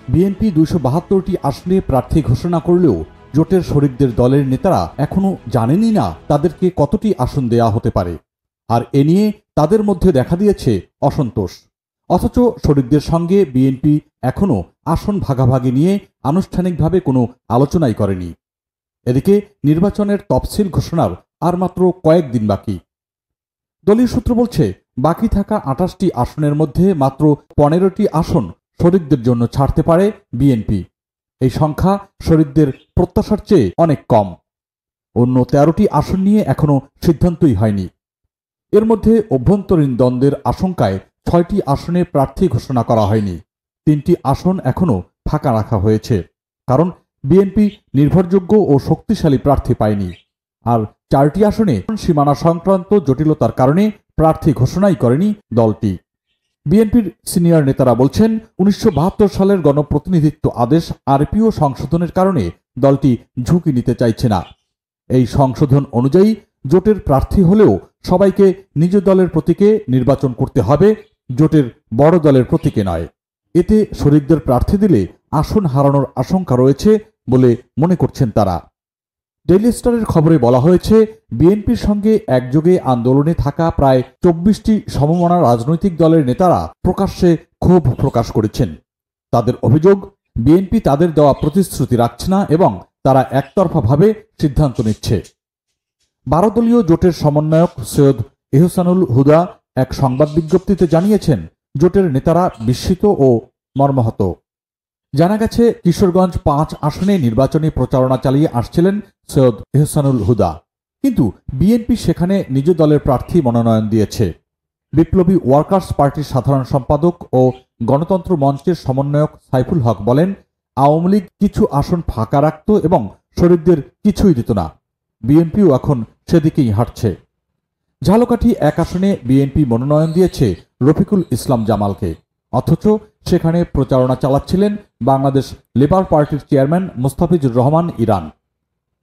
BNP ২৭২টি আসনে প্রার্থী ঘোষণা করলেও জোটের শরিকদের দলের নেতারা এখনও জানেনই না তাদেরকে কতটি আসন দেয়া হতে পারে, আর এ নিয়ে তাদের মধ্যে দেখা দিয়েছে অসন্তোষ। অথচ শরিকদের সঙ্গে বিএনপি এখনও আসন ভাগাভাগি নিয়ে আনুষ্ঠানিকভাবে কোনো আলোচনাই করেনি। এদিকে নির্বাচনের তফসিল ঘোষণার আর মাত্র কয়েকদিন বাকি। দলীয় সূত্র বলছে, বাকি থাকা ২৮টি আসনের মধ্যে মাত্র ১৫টি আসন শরিকদের জন্য ছাড়তে পারে বিএনপি। এই সংখ্যা শরিকদের প্রত্যাশার চেয়ে অনেক কম। অন্য ১৩টি আসন নিয়ে এখনও সিদ্ধান্তই হয়নি। এর মধ্যে অভ্যন্তরীণ দ্বন্দ্বের আশঙ্কায় ৬টি আসনে প্রার্থী ঘোষণা করা হয়নি। ৩টি আসন এখনও ফাঁকা রাখা হয়েছে, কারণ বিএনপি নির্ভরযোগ্য ও শক্তিশালী প্রার্থী পায়নি। আর ৪টি আসনে সীমানা সংক্রান্ত জটিলতার কারণে প্রার্থী ঘোষণাই করেনি দলটি। বিএনপির সিনিয়র নেতারা বলছেন, ১৯৭২ সালের গণপ্রতিনিধিত্ব আদেশ আরপিও সংশোধনের কারণে দলটি ঝুঁকি নিতে চাইছে না। এই সংশোধন অনুযায়ী জোটের প্রার্থী হলেও সবাইকে নিজ দলের প্রতীকে নির্বাচন করতে হবে, জোটের বড় দলের প্রতীকে নয়। এতে শরিকদের প্রার্থী দিলে আসন হারানোর আশঙ্কা রয়েছে বলে মনে করছেন তারা। ডেইলি স্টারের খবরে বলা হয়েছে, বিএনপির সঙ্গে একযোগে আন্দোলনে থাকা প্রায় ২৪টি সমমনা রাজনৈতিক দলের নেতারা প্রকাশ্যে ক্ষোভ প্রকাশ করেছেন। তাদের অভিযোগ, বিএনপি তাদের দেওয়া প্রতিশ্রুতি রাখছে না এবং তারা একতরফাভাবে সিদ্ধান্ত নিচ্ছে। ১২ দলীয় জোটের সমন্বয়ক সৈয়দ এহসানুল হুদা এক সংবাদ বিজ্ঞপ্তিতে জানিয়েছেন, জোটের নেতারা বিস্মিত ও মর্মাহত। জানা গেছে, কিশোরগঞ্জ ৫ আসনে নির্বাচনী প্রচারণা চালিয়ে আসছিলেন সৈয়দ এহসানুল হুদা, কিন্তু বিএনপি সেখানে নিজ দলের প্রার্থী মনোনয়ন দিয়েছে। বিপ্লবী ওয়ার্কার্স পার্টির সাধারণ সম্পাদক ও গণতন্ত্র মঞ্চের সমন্বয়ক সাইফুল হক বলেন, আওয়ামী লীগ কিছু আসন ফাঁকা রাখত এবং শরিকদের কিছুই দিত না। বিএনপিও এখন সেদিকেই হাঁটছে। ঝালকাঠি ১ আসনে বিএনপি মনোনয়ন দিয়েছে রফিকুল ইসলাম জামালকে, অথচ সেখানে প্রচারণা চালাচ্ছিলেন বাংলাদেশ লেবার পার্টির চেয়ারম্যান মোস্তাফিজুর রহমান ইরান।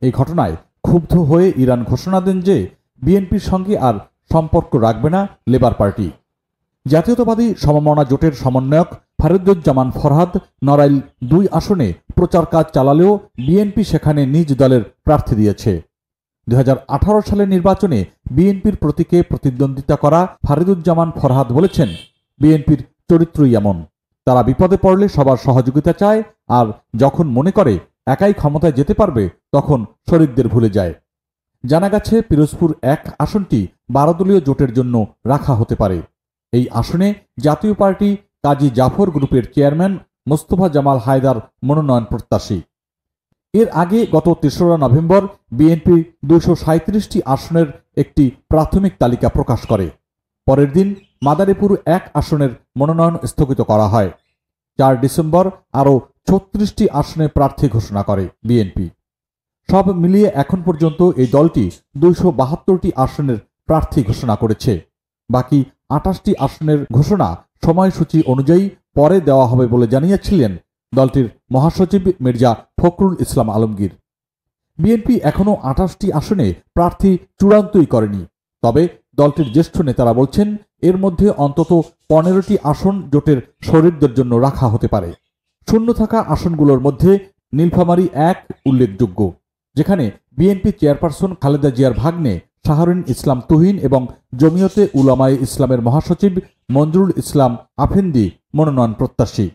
এই ঘটনায় ক্ষুব্ধ হয়ে ইরান ঘোষণা দেন যে বিএনপির সঙ্গে আর সম্পর্ক রাখবে না লেবার পার্টি। জাতীয়তাবাদী সমমনা জোটের সমন্বয়ক ফারুজ্জামান ফরহাদ নড়াইল ২ আসনে প্রচার কাজ চালালেও বিএনপি সেখানে নিজ দলের প্রার্থী দিয়েছে। ২০১৮ সালের নির্বাচনে বিএনপির প্রতীকে প্রতিদ্বন্দ্বিতা করা ফারুজ্জামান ফরহাদ বলেছেন, বিএনপির চরিত্রই এমন, তারা বিপদে পড়লে সবার সহযোগিতা চায়, আর যখন মনে করে একাই ক্ষমতায় যেতে পারবে তখন শরিকদের ভুলে যায়। জানা গেছে, পিরোজপুর ১ আসনটি ১২ দলীয় জোটের জন্য রাখা হতে পারে। এই আসনে জাতীয় পার্টি কাজী জাফর গ্রুপের চেয়ারম্যান মোস্তফা জামাল হায়দার মনোনয়ন প্রত্যাশী। এর আগে গত ৩রা নভেম্বর বিএনপি ২৩৭টি আসনের একটি প্রাথমিক তালিকা প্রকাশ করে। পরের দিন মাদারীপুর ১ আসনের মনোনয়ন স্থগিত করা হয়। ৪ ডিসেম্বর আরও ৩৬টি আসনে প্রার্থী ঘোষণা করে বিএনপি। সব মিলিয়ে এখন পর্যন্ত এই দলটি ২৭২টি আসনের প্রার্থী ঘোষণা করেছে। বাকি ২৮টি আসনের ঘোষণা সময়সূচি অনুযায়ী পরে দেওয়া হবে বলে জানিয়েছিলেন দলটির মহাসচিব মির্জা ফখরুল ইসলাম আলমগীর। বিএনপি এখনও ২৮টি আসনে প্রার্থী চূড়ান্তই করেনি, তবে দলটির জ্যেষ্ঠ নেতারা বলছেন, এর মধ্যে অন্তত ১৫টি আসন জোটের শরিকদের জন্য রাখা হতে পারে। শূন্য থাকা আসনগুলোর মধ্যে নীলফামারী ১ উল্লেখযোগ্য, যেখানে বিএনপি চেয়ারপারসন খালেদা জিয়ার ভাগ্নে শাহরিন ইসলাম তুহিন এবং জমিয়তে উলামায়ে ইসলামের মহাসচিব মঞ্জুরুল ইসলাম আফেন্দি মনোনয়ন প্রত্যাশী।